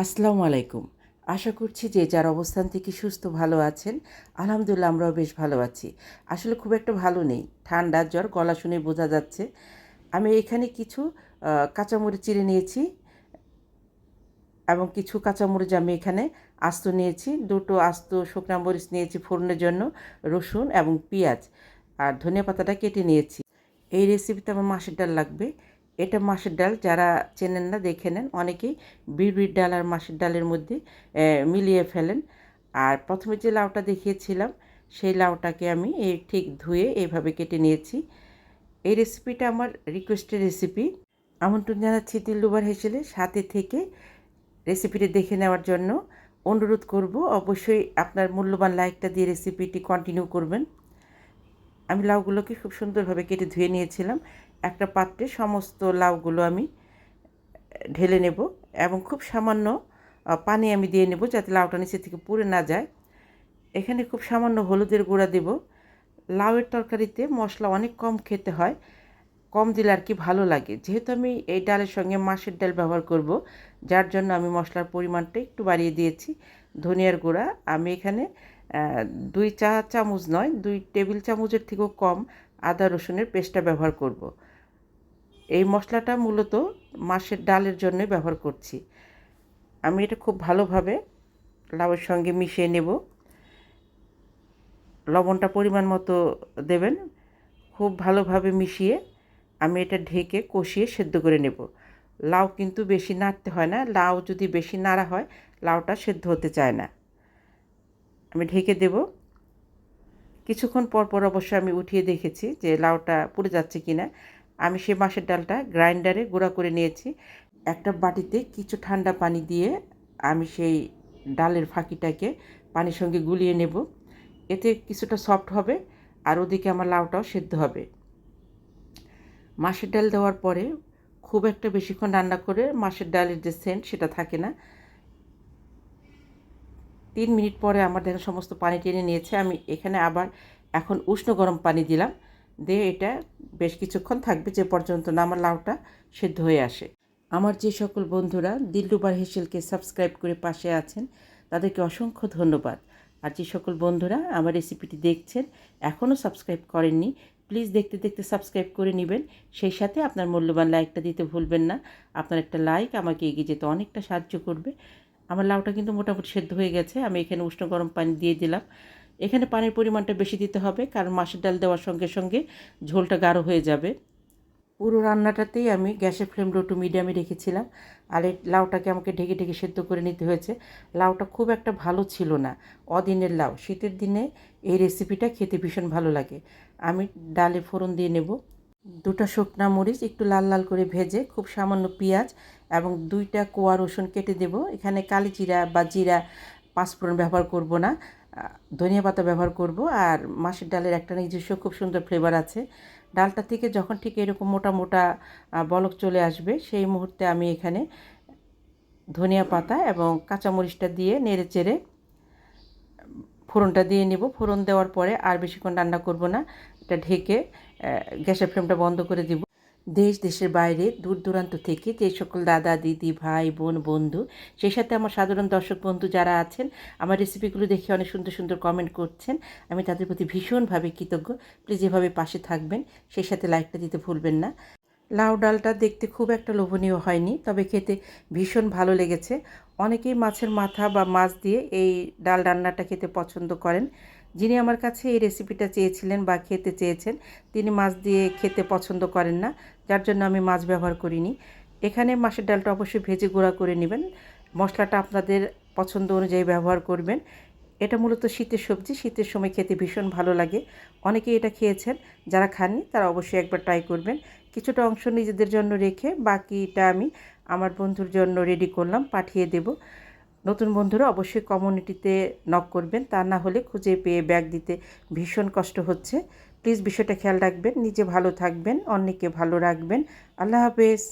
আসসালামু আলাইকুম। আশা করছি যে যার অবস্থান থেকে সুস্থ ভালো আছেন। আলহামদুলিল্লাহ আমরাও বেশ ভালো আছি। আসলে খুব একটা ভালো নেই। ঠান্ডা জ্বর, গলা শুনেই বোঝা যাচ্ছে। আমি এখানে কিছু কাঁচামরিচ চিড়ে নিয়েছি এবং কিছু কাঁচামরিচ আমি এখানে আস্ত নিয়েছি। ২ টো আস্ত শুকনা মরিচ নিয়েছি ফোড়নের জন্য, রসুন এবং পেঁয়াজ আর ধনিয়া পাতাটা কেটে নিয়েছি। এই রেসিপিতে আমার মাসের ডাল লাগবে। এটা মাসের ডাল যারা চেনেন না দেখে নেন। অনেকেই বিউলির ডাল আর মাসের ডালের মধ্যে মিলিয়ে ফেলেন। আর প্রথমে যে লাউটা দেখিয়েছিলাম সেই লাউটাকে আমি ঠিক ধুয়ে এইভাবে কেটে নিয়েছি। এই রেসিপিটা আমার রিকোয়েস্টেড রেসিপি। আমন্ত্রণ জানাচ্ছি দিলরুবার হেসেলে সাথে থেকে রেসিপিটি দেখে নেওয়ার জন্য অনুরোধ করব। অবশ্যই আপনার মূল্যবান লাইকটা দিয়ে রেসিপিটি কন্টিনিউ করবেন। আমি লাউগুলোকে খুব সুন্দরভাবে কেটে ধুয়ে নিয়েছিলাম। একটা পাত্রে সমস্ত লাউগুলো আমি ঢেলে নেব এবং খুব সামান্য পানি আমি দিয়ে নেব যাতে লাউটা নিচে থেকে পুড়ে না যায়। এখানে খুব সামান্য হলুদের গুঁড়া দেব। লাউয়ের তরকারিতে মশলা অনেক কম খেতে হয়, কম দিলে আর কি ভালো লাগে। যেহেতু আমি এই ডালের সঙ্গে মাসের ডাল ব্যবহার করব, যার জন্য আমি মশলার পরিমাণটা একটু বাড়িয়ে দিয়েছি। ধনিয়ার গুঁড়া আমি এখানে ২ চা চামচ নয়, ২ টেবিল চামচের থেকেও কম আদা রসুনের পেস্টটা ব্যবহার করব। এই মশলাটা মূলত মাসের ডালের জন্যই ব্যবহার করছি। আমি এটা খুব ভালোভাবে লাউয়ের সঙ্গে মিশিয়ে নেব। লবণটা পরিমাণ মতো দেবেন। খুব ভালোভাবে মিশিয়ে আমি এটা ঢেকে কষিয়ে সেদ্ধ করে নেব। লাউ কিন্তু বেশি নাড়তে হয় না। লাউ যদি বেশি নাড়া হয় লাউটা সেদ্ধ হতে চায় না। আমি ঢেকে দেব। কিছুক্ষণ পর পর অবশ্য আমি উঠিয়ে দেখেছি যে লাউটা পুড়ে যাচ্ছে কি না। আমি সেই মাসের ডালটা গ্রাইন্ডারে গুঁড়া করে নিয়েছি। একটা বাটিতে কিছু ঠান্ডা পানি দিয়ে আমি সেই ডালের ফাঁকিটাকে পানির সঙ্গে গুলিয়ে নেব। এতে কিছুটা সফট হবে আর ওদিকে আমার লাউটাও সেদ্ধ হবে। মাসের ডাল দেওয়ার পরে খুব একটা বেশিক্ষণ রান্না করে মাসের ডালের যে সেন্ট সেটা থাকে না। ৩ মিনিট পরে আমার দেখেন সমস্ত পানি টেনে নিয়েছে। আমি এখানে আবার এখন উষ্ণ গরম পানি দিলাম। দিয়ে এটা বেশ কিছুক্ষণ থাকবে যে পর্যন্ত না আমার লাউটা সেদ্ধ হয়ে আসে। আমার যে সকল বন্ধুরা দিলরুবার হেসেলকে সাবস্ক্রাইব করে পাশে আছেন তাদেরকে অসংখ্য ধন্যবাদ। আর যে সকল বন্ধুরা আমার রেসিপিটি দেখছেন এখনও সাবস্ক্রাইব করেননি, প্লিজ দেখতে দেখতে সাবস্ক্রাইব করে নেবেন। সেই সাথে আপনার মূল্যবান লাইকটা দিতে ভুলবেন না। আপনার একটা লাইক আমাকে এগিয়ে যেতে অনেকটা সাহায্য করবে। আমার লাউটা কিন্তু মোটামুটি সেদ্ধ হয়ে গেছে। আমি এখানে উষ্ণ গরম পানি দিয়ে দিলাম। এখানে পানির পরিমাণটা বেশি দিতে হবে কারণ মাসের ডাল দেওয়ার সঙ্গে সঙ্গে ঝোলটা গাঢ় হয়ে যাবে। পুরো রান্নাটাতেই আমি গ্যাসের ফ্লেম লো টু মিডিয়ামে রেখেছিলাম। আর এই লাউটাকে আমাকে ঢেকে ঢেকে সেদ্ধ করে নিতে হয়েছে। লাউটা খুব একটা ভালো ছিল না, অদিনের লাউ। শীতের দিনে এই রেসিপিটা খেতে ভীষণ ভালো লাগে। আমি ডালে ফোড়ন দিয়ে নেব। ২টা শুকনা মরিচ একটু লাল লাল করে ভেজে খুব সামান্য পেঁয়াজ এবং ২টা কোয়া রসুন কেটে দেব। এখানে কালি জিরা বা জিরা পাঁচফোড়ন ব্যবহার করব না, ধনিয়া পাতা ব্যবহার করব। আর মাসের ডালের একটা নিজস্ব খুব সুন্দর ফ্লেভার আছে। ডালটা থেকে যখন ঠিক এরকম মোটা মোটা বলক চলে আসবে সেই মুহূর্তে আমি এখানে ধনিয়া পাতা এবং কাঁচামরিচটা দিয়ে নেড়ে চেড়ে ফোড়নটা দিয়ে নেব। ফোড়ন দেওয়ার পরে আর বেশিক্ষণ রান্না করব না, এটা ঢেকে গ্যাসের ফ্লেমটা বন্ধ করে দিব। দেশ দেশের বাইরে দূর দূরান্ত থেকে যে সকল দাদা দিদি ভাই বোন বন্ধু, সেই সাথে আমার সাধারণ দর্শক বন্ধু যারা আছেন আমার রেসিপিগুলো দেখে অনেক সুন্দর সুন্দর কমেন্ট করছেন, আমি তাদের প্রতি ভীষণভাবে কৃতজ্ঞ। প্লিজ এভাবে পাশে থাকবেন, সেই সাথে লাইকটা দিতে ভুলবেন না। লাউ ডালটা দেখতে খুব একটা লোভনীয় হয়নি, তবে খেতে ভীষণ ভালো লেগেছে। অনেকেই মাছের মাথা বা মাছ দিয়ে এই ডাল রান্নাটা খেতে পছন্দ করেন। যিনি আমার কাছে এই রেসিপিটা চেয়েছিলেন বা খেতে চেয়েছেন তিনি মাছ দিয়ে খেতে পছন্দ করেন না, যার জন্য আমি মাছ ব্যবহার করিনি। এখানে মাছের ডালটা অবশ্যই ভেজে গুঁড়া করে নেবেন। মশলাটা আপনাদের পছন্দ অনুযায়ী ব্যবহার করবেন। এটা মূলত শীতের সবজি, শীতের সময় খেতে ভীষণ ভালো লাগে। অনেকেই এটা খেয়েছেন, যারা খাননি তারা অবশ্যই একবার ট্রাই করবেন। কিছুটা অংশ নিজেদের জন্য রেখে বাকিটা আমি আমার বন্ধুর জন্য রেডি করলাম, পাঠিয়ে দেব। নতুন বন্ধুরা অবশ্যই কমিউনিটিতে নক করবেন, তা না হলে খুঁজে পেয়ে ব্যাগ দিতে ভীষণ কষ্ট হচ্ছে। প্লিজ বিষয়টা খেয়াল রাখবেন, নিজে ভালো থাকবেন, অন্যকে ভালো রাখবেন। আল্লাহ হাফেজ।